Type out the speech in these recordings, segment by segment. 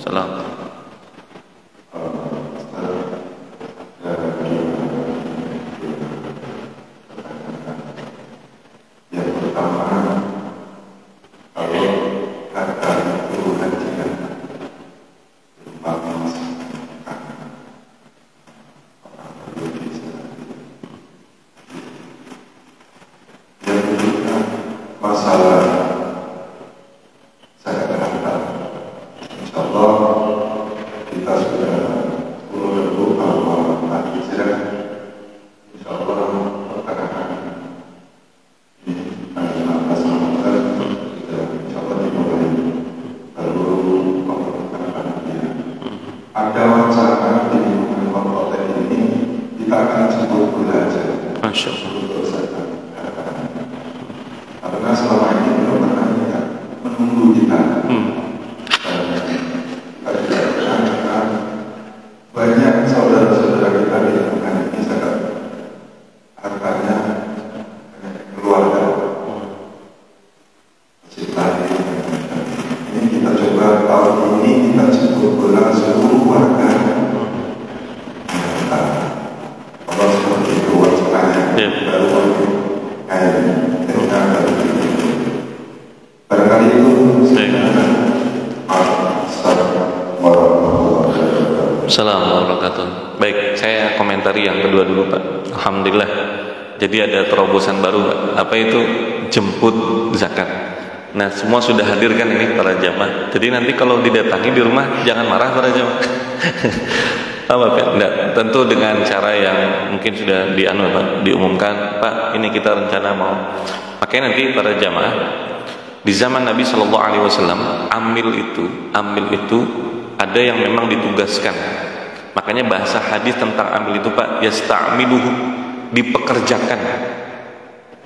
Salam. Assalamualaikum warahmatullahi wabarakatuh. Baik, saya komentari yang kedua dulu Pak. Alhamdulillah. Jadi ada terobosan baru Pak. Apa itu? Jemput zakat. Nah, semua sudah hadir kan ini para jamaah. Jadi nanti kalau didatangi di rumah jangan marah para jamaah. Apa Pak? Enggak, tentu dengan cara yang mungkin sudah diumumkan, Pak, ini kita rencana mau. Makanya nanti para jamaah di zaman Nabi Shallallahu Alaihi Wasallam amil itu ada yang memang ditugaskan. Makanya bahasa hadis tentang amil itu Pak, yasta'miluhu, dipekerjakan.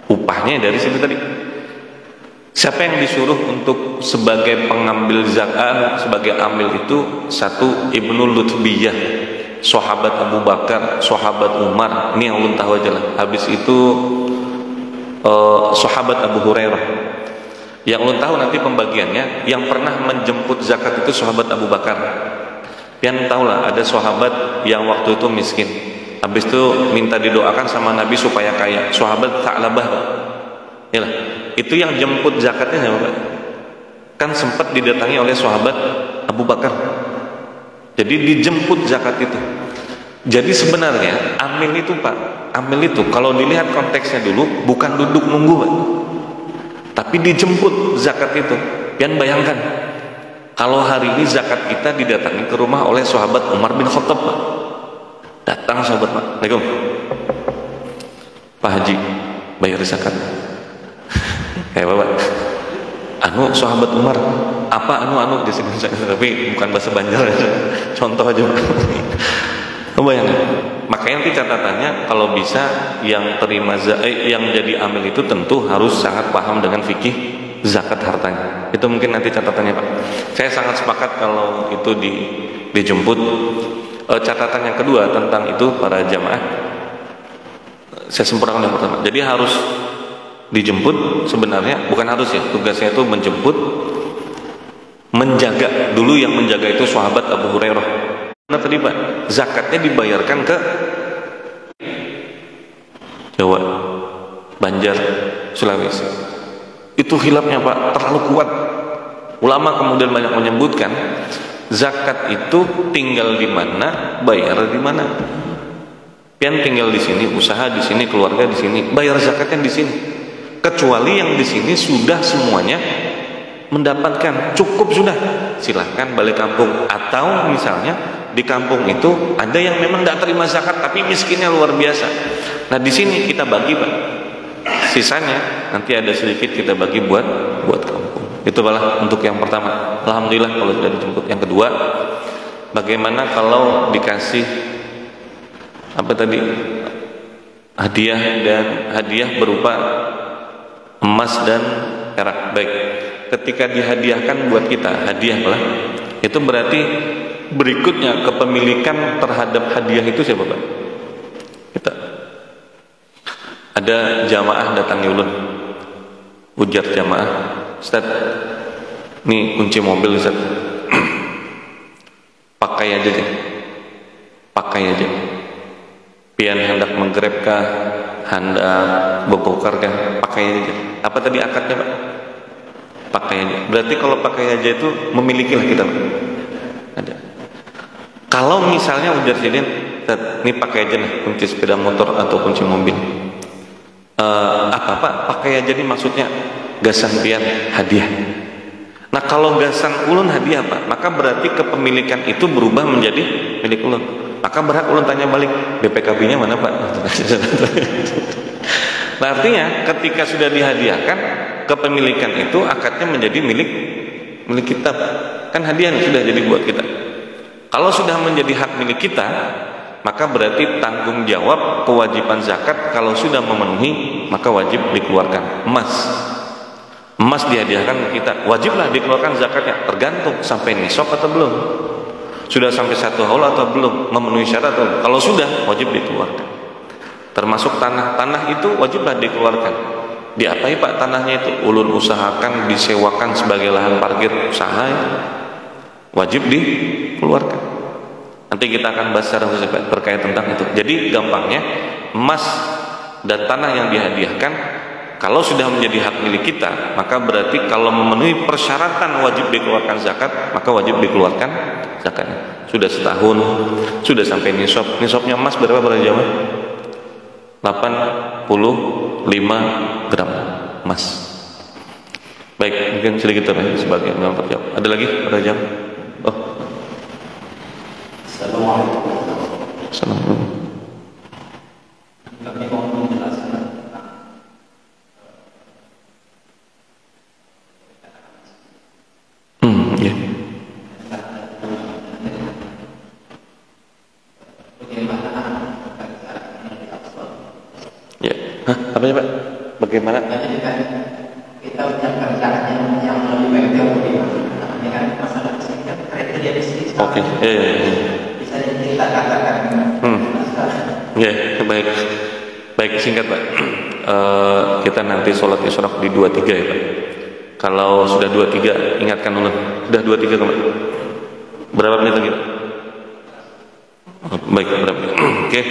Upahnya dari situ tadi. Siapa yang disuruh untuk sebagai pengambil zakat, sebagai amil itu? Satu, Ibnu Lutbiyah, sahabat Abu Bakar, sahabat Umar. Ini yang ulun tahu aja lah. Habis itu sahabat Abu Hurairah. Yang ulun tahu nanti pembagiannya, yang pernah menjemput zakat itu sahabat Abu Bakar. Pian tahu lah, ada sahabat yang waktu itu miskin, habis itu minta didoakan sama Nabi supaya kaya. Sahabat Tha'labah, yalah, itu yang jemput zakatnya siapa Pak? Kan sempat didatangi oleh sahabat Abu Bakar. Jadi dijemput zakat itu. Jadi sebenarnya amil itu Pak, amil itu kalau dilihat konteksnya dulu bukan duduk nunggu Pak, tapi dijemput zakat itu. Pian bayangkan kalau hari ini zakat kita didatangi ke rumah oleh sahabat Umar bin Khattab Pak. Datang sahabat Pak, Assalamualaikum Pak Haji, bayar zakat. Bapak, anu sahabat Umar, apa anu di sini, tapi bukan bahasa Banjar, contoh aja Pak. Bayangkan. Makanya nanti catatannya kalau bisa yang terima yang jadi amil itu tentu harus sangat paham dengan fikih zakat hartanya. Itu mungkin nanti catatannya Pak. Saya sangat sepakat kalau itu dijemput. Catatan yang kedua tentang itu para jamaah, saya sempurnakan yang pertama. Jadi harus dijemput, sebenarnya bukan harus ya, tugasnya itu menjemput, menjaga. Dulu yang menjaga itu sahabat Abu Hurairah. Nah tadi Pak, zakatnya dibayarkan ke Jawa, Banjar, Sulawesi. Itu khilafnya Pak, terlalu kuat. Ulama kemudian banyak menyebutkan zakat itu tinggal di mana, bayar di mana. Pian tinggal di sini, usaha di sini, keluarga di sini, bayar zakatnya di sini. Kecuali yang di sini sudah semuanya mendapatkan, cukup sudah, silahkan balik kampung. Atau misalnya di kampung itu ada yang memang tidak terima zakat tapi miskinnya luar biasa. Nah di sini kita bagi Pak, sisanya nanti ada sedikit kita bagi buat kampung. Itu malah untuk yang pertama. Alhamdulillah kalau sudah dijemput. Yang kedua, bagaimana kalau dikasih apa tadi, hadiah berupa emas dan perak. Baik, ketika dihadiahkan buat kita hadiah lah, itu berarti berikutnya kepemilikan terhadap hadiah itu siapa Pak? Kita. Ada jamaah datang ulun, ujar jamaah, Ustaz, ini kunci mobil Ustaz. pakai aja deh, pakai aja. Pian hendak menggrab kah, hendak bogokar kah, pakai aja. Apa tadi akadnya Pak? Pakai aja. Berarti kalau pakai aja itu memilikilah kita Pak. Ada. Kalau misalnya udah sini, ini pakai aja nih kunci sepeda motor atau kunci mobil. Apa Pak? Pakai aja nih maksudnya gasan pian hadiah. Nah kalau gasan ulun hadiah Pak, maka berarti kepemilikan itu berubah menjadi milik ulun. Maka berhak ulun tanya balik, BPKB-nya mana Pak? Nah artinya ketika sudah dihadiahkan, kepemilikan itu akadnya menjadi milik kita. Kan hadiah sudah jadi buat kita. Kalau sudah menjadi hak milik kita, maka berarti tanggung jawab kewajiban zakat kalau sudah memenuhi, maka wajib dikeluarkan. Emas dihadiahkan ke kita, wajiblah dikeluarkan zakatnya, tergantung sampai nisab atau belum, sudah sampai 1 haul atau belum, memenuhi syarat atau belum. Kalau sudah, wajib dikeluarkan. Termasuk tanah itu wajiblah dikeluarkan. Diapai Pak tanahnya itu? Ulun usahakan disewakan sebagai lahan parkir usaha, wajib dikeluarkan. Nanti kita akan bahas secara khusus terkait tentang itu. Jadi gampangnya, emas dan tanah yang dihadiahkan kalau sudah menjadi hak milik kita, maka berarti kalau memenuhi persyaratan wajib dikeluarkan zakat, maka wajib dikeluarkan zakatnya. Sudah setahun, sudah sampai nisab. Nisabnya emas berapa pada zaman? 85 gram emas. Baik, mungkin sedikit sebagai menjawab. Ada lagi pada jam? Oh. Assalamualaikum. Kami mau menjelaskan ya. Ya, apa ya Pak? Bagaimana? Kita punya kerjaan yang lebih baik dari ini kan masalah kriteria bisnis. Oke, bisa kita katakan. Ya, baik. Baik, singkat Pak. Kita nanti sholat isyraq di 23 ya Pak. Kalau sudah 23, ingatkan dulu. Sudah 23 Pak. Berapa menit lagi Pak? Baik, berapa menit? Oke.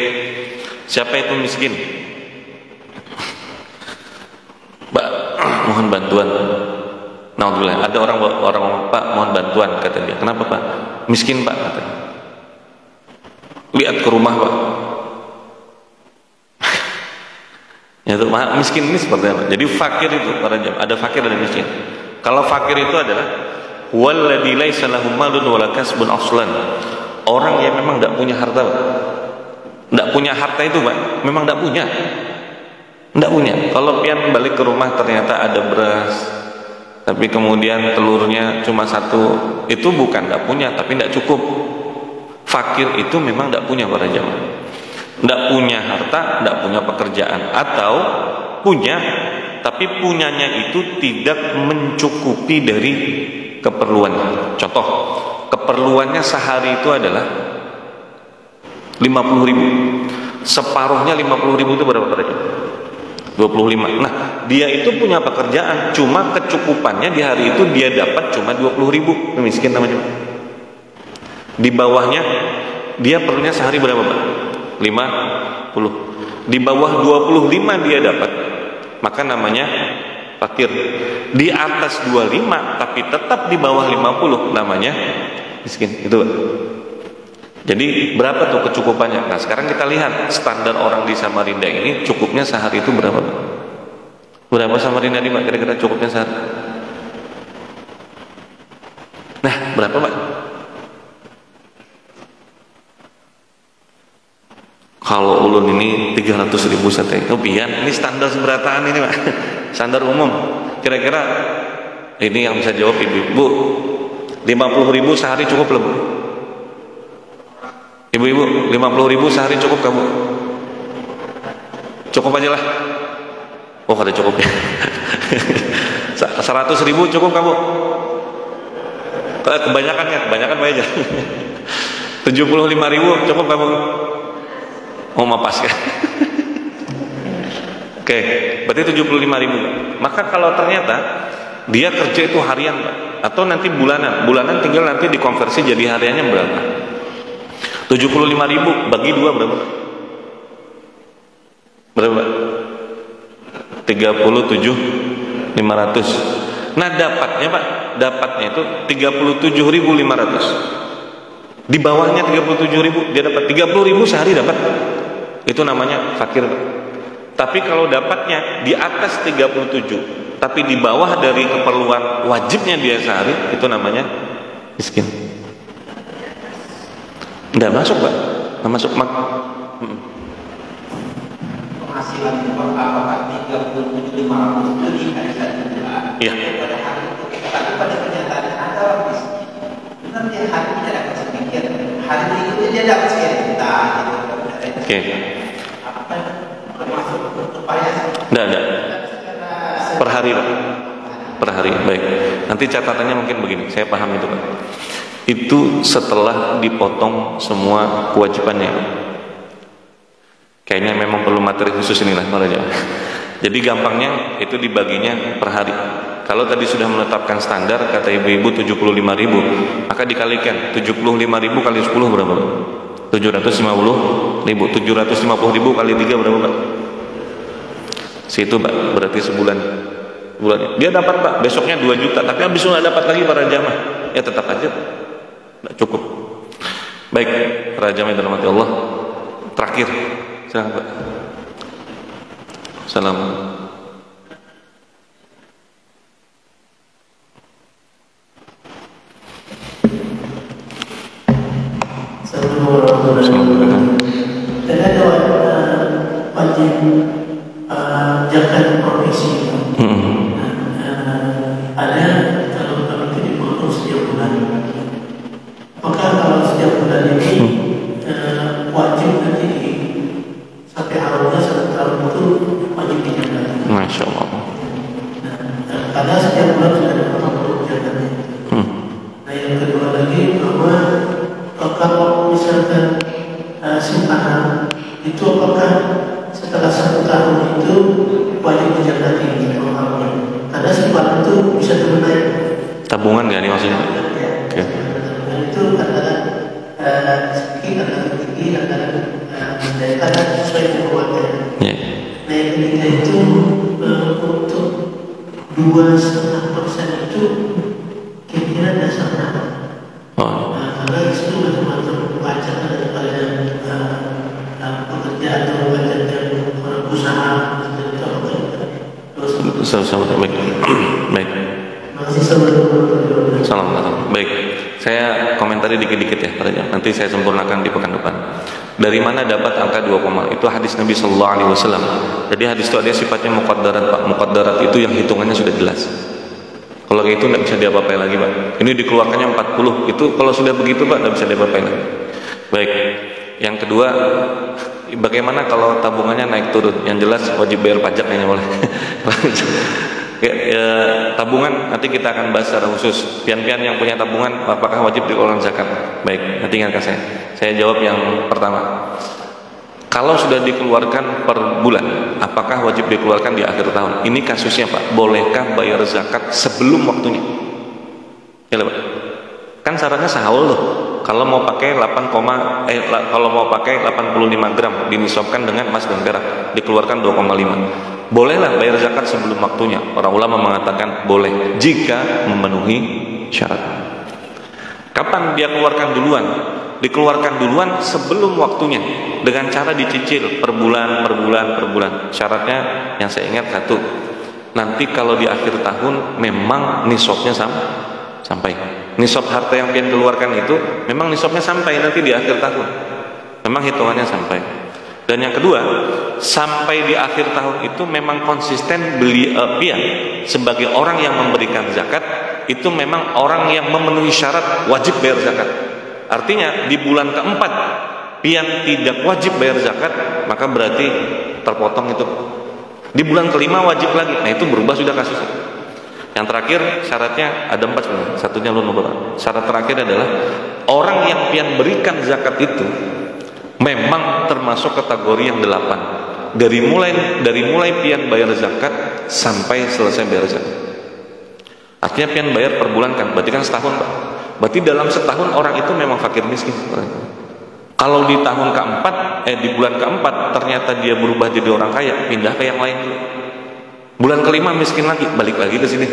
Siapa itu miskin? Pak, mohon bantuan. Naudzubillah. Ada orang Pak mohon bantuan kata dia. Kenapa Pak? Miskin Pak katanya. Lihat ke rumah Pak. Ya itu miskin ini seperti apa? Jadi fakir itu para jamaah, ada fakir dan miskin. Kalau fakir itu adalah walladzi laisa lahu malun wala kasbun aslan. Orang yang memang tidak punya harta, Pak. Tidak punya harta itu, Pak. Memang tidak punya. Tidak punya. Kalau pian balik ke rumah ternyata ada beras, tapi kemudian telurnya cuma 1, itu bukan tidak punya, tapi tidak cukup. Fakir itu memang tidak punya para jamaah. Tidak punya harta, tidak punya pekerjaan, atau punya tapi punyanya itu tidak mencukupi dari keperluannya. Contoh, keperluannya sehari itu adalah 50.000, separuhnya 50.000 itu berapa tadi? 25. Nah, dia itu punya pekerjaan, cuma kecukupannya di hari itu dia dapat cuma 20.000, miskin namanya. Di bawahnya dia perlunya sehari berapa Pak? 50. Di bawah 25 dia dapat, maka namanya fakir. Di atas 25 tapi tetap di bawah 50 namanya miskin. Itu Pak. Jadi berapa tuh kecukupannya? Nah sekarang kita lihat standar orang di Samarinda ini cukupnya sehari itu berapa Pak? Berapa Samarinda ini Pak kira-kira cukupnya sehari? Nah berapa Pak? Kalau ulun ini 300.000 sate. Oh pian, ini standar seberataan ini Pak. Standar umum. Kira-kira ini yang bisa jawab ibu-ibu. 50.000 sehari cukup belum? Ibu-ibu, 50.000 sehari cukup kamu? Cukup aja lah. Oh ada cukup ya. 100.000 cukup kamu? Kebanyakan ya, kebanyakan aja. 75.000 cukup kamu? Oh mapas kan? Oke, berarti 75.000. Maka kalau ternyata dia kerja itu harian Pak, atau nanti bulanan tinggal nanti dikonversi jadi hariannya berapa? 75.000 bagi 2 berapa? Berapa? 37.500. Nah dapatnya Pak, dapatnya itu 37.500. Di bawahnya 37.000, dia dapat 30.000 sehari dapat. Itu namanya fakir Pak. Tapi kalau dapatnya di atas 37, tapi di bawah dari keperluan wajibnya dia sehari, itu namanya miskin. Nggak masuk Pak, nggak masuk mak. Penghasilan apakah 37.500 itu di hari satu bulan? Iya. Pada hari itu, tapi pada kenyataan ada orang miskin. Benar dia hari ini tidak dapat sedikit, hari berikutnya dia dapat sekian juta. Oke. Apa termasuk upaya? Nggak ada. Per hari Pak. Per hari, baik. Nanti catatannya mungkin begini, saya paham itu Pak. Itu setelah dipotong semua kewajibannya. Kayaknya memang perlu materi khusus inilah maksudnya. Jadi gampangnya itu dibaginya per hari. Kalau tadi sudah menetapkan standar kata ibu-ibu 75.000, maka dikalikan 75.000 kali 10 berapa? 750.000. 750.000 kali 3 berapa Pak? Situ Pak, berarti sebulan. Bulannya. Dia dapat Pak, besoknya 2 juta, tapi habis itu nggak dapat lagi para jamaah. Ya tetap aja nggak cukup. Baik, para jamaah dalam hati Allah. Terakhir, silakan Pak. Salam. Assalamualaikum. Dan ada wajib zakat profesi. Ada kalau itu dipotong setiap bulan. Maka kalau setiap bulan ini wajib nanti sampai awalnya 1 tahun itu wajib dijaga. Masya Allah. Karena setiap bulan sudah ada potong zakatnya. Nah yang kedua lagi bahwa kalau misalkan simpanan itu apakah setelah 1 tahun itu wajib dijakati karena simpanan itu bisa turun naik. Tabungan nggak nih maksudnya? Ya. Oke. Dan itu kadang-kadang sedikit, kadang-kadang tinggi, kadang-kadang sesuai dengan keluarga. Ya. Nah yang ketiga itu untuk 2,5% itu kira-kira dasar berapa? Oh. Karena itu macam-macam pajak daripada pekerja atau pajak yang usaha Sama-sama baik. Baik. masih sama. Salam. Baik. Saya komentari dikit-dikit ya, nanti saya sempurnakan di pekan depan. Dari mana dapat angka 2, itu hadis Nabi Sallallahu Alaihi Wasallam. Jadi hadis itu ada sifatnya muqaddarat Pak. Muqaddarat itu yang hitungannya sudah jelas. Kalau kayak itu nggak bisa diapa-apain lagi Pak. Ini dikeluarkannya 40, itu kalau sudah begitu Pak nggak bisa diapa-apain lagi. Baik. Yang kedua, bagaimana kalau tabungannya naik turun? Yang jelas wajib bayar pajak kayaknya boleh. Tabungan nanti kita akan bahas secara khusus. Pian-pian yang punya tabungan apakah wajib dikeluarkan zakat? Baik, nanti ingatkan saya. Saya jawab yang pertama. Kalau sudah dikeluarkan per bulan, apakah wajib dikeluarkan di akhir tahun? Ini kasusnya Pak. Bolehkah bayar zakat sebelum waktunya? Ya Pak. Kan syaratnya sehaul loh. Kalau mau pakai 85 gram dinisabkan dengan emas dan perak, dikeluarkan 2,5. Bolehlah bayar zakat sebelum waktunya. Para ulama mengatakan boleh jika memenuhi syarat. Kapan dia keluarkan duluan? Dikeluarkan duluan sebelum waktunya dengan cara dicicil per bulan. Syaratnya yang saya ingat satu, nanti kalau di akhir tahun memang nisabnya sampai. Nisab harta yang pian keluarkan itu memang nisabnya sampai nanti di akhir tahun. Memang hitungannya sampai. Dan yang kedua, sampai di akhir tahun itu memang konsisten pian sebagai orang yang memberikan zakat itu memang orang yang memenuhi syarat wajib bayar zakat. Artinya di bulan keempat pian tidak wajib bayar zakat, maka berarti terpotong itu. Di bulan kelima wajib lagi. Nah itu berubah sudah kasusnya. Yang terakhir syaratnya ada 4 sebenarnya. Satunya lu nomor. Syarat terakhir adalah orang yang pian berikan zakat itu memang termasuk kategori yang 8. Dari mulai pian bayar zakat sampai selesai bayar zakat. Artinya pian bayar per bulan kan, berarti kan setahun Pak. Berarti dalam setahun orang itu memang fakir miskin. Kalau di tahun keempat, di bulan keempat ternyata dia berubah jadi orang kaya, pindah ke yang lain dulu. Bulan kelima miskin lagi, balik lagi ke sini.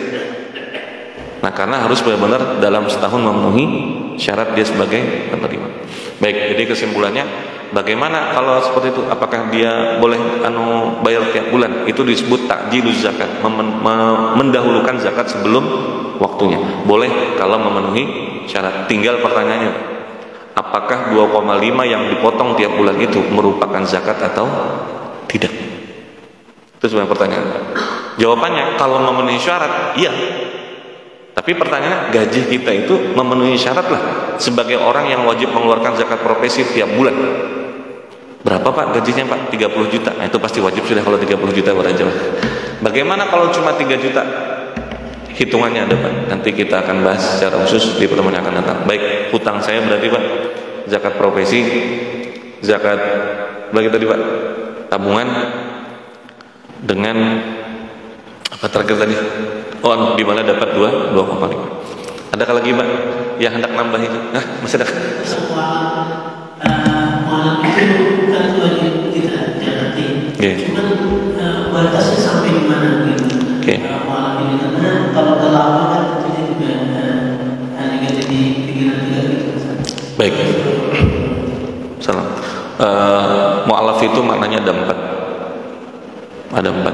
Nah, karena harus benar-benar dalam setahun memenuhi syarat dia sebagai penerima. Baik, jadi kesimpulannya, bagaimana kalau seperti itu? Apakah dia boleh bayar tiap bulan? Itu disebut takjiluz zakat, mendahulukan zakat sebelum waktunya. Boleh kalau memenuhi syarat. Tinggal pertanyaannya, apakah 2,5 yang dipotong tiap bulan itu merupakan zakat atau tidak? Itu sebenarnya pertanyaan. Jawabannya, kalau memenuhi syarat, iya. Tapi pertanyaannya, gaji kita itu memenuhi syarat lah sebagai orang yang wajib mengeluarkan zakat profesi tiap bulan. Berapa Pak gajinya Pak? 30 juta. Nah, itu pasti wajib sudah kalau 30 juta beraja. Bagaimana kalau cuma 3 juta? Hitungannya ada Pak. Nanti kita akan bahas secara khusus di pertemuan yang akan datang. Baik, hutang saya berarti Pak, zakat profesi, zakat bagi tadi Pak, tabungan dengan apa terakhir tadi? Oh, di mana dapat 2,5. Adakah lagi Pak yang hendak nambah itu? Nah, masih ada. Malam itu kan wajib kita jakati. Cuman batasnya sampai di mana gitu. Malam ini karena kalau lama kan tentunya juga hanya jadi pikiran juga gitu. Baik. Salam. Mu'alaf itu maknanya ada 4. Ada 4.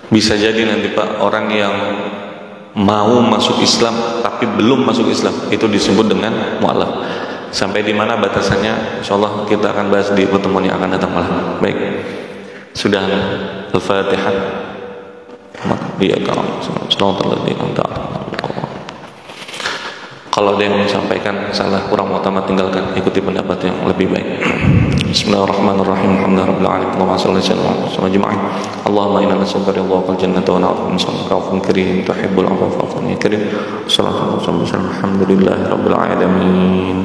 Bisa jadi nanti Pak, orang yang mau masuk Islam tapi belum masuk Islam, itu disebut dengan mu'alaf. Sampai di mana batasannya, insyaallah kita akan bahas di pertemuan yang akan datang malam. Baik. Sudah Al-Fatihah. Kalau ada yang menyampaikan salah, kurang mutamat, tinggalkan, ikuti pendapat yang lebih baik. Bismillahirrahmanirrahim. Alhamdulillahirabbil alamin. Allahumma shalli ala sayyidina Allahumma inna nas'aluka ridhaqal jannata wa na'udzu bika min sakhatil karim tuhibbul 'afwa fa'fu anni karim. Sallallahu alaihi wasallam. Alhamdulillahirabbil alamin.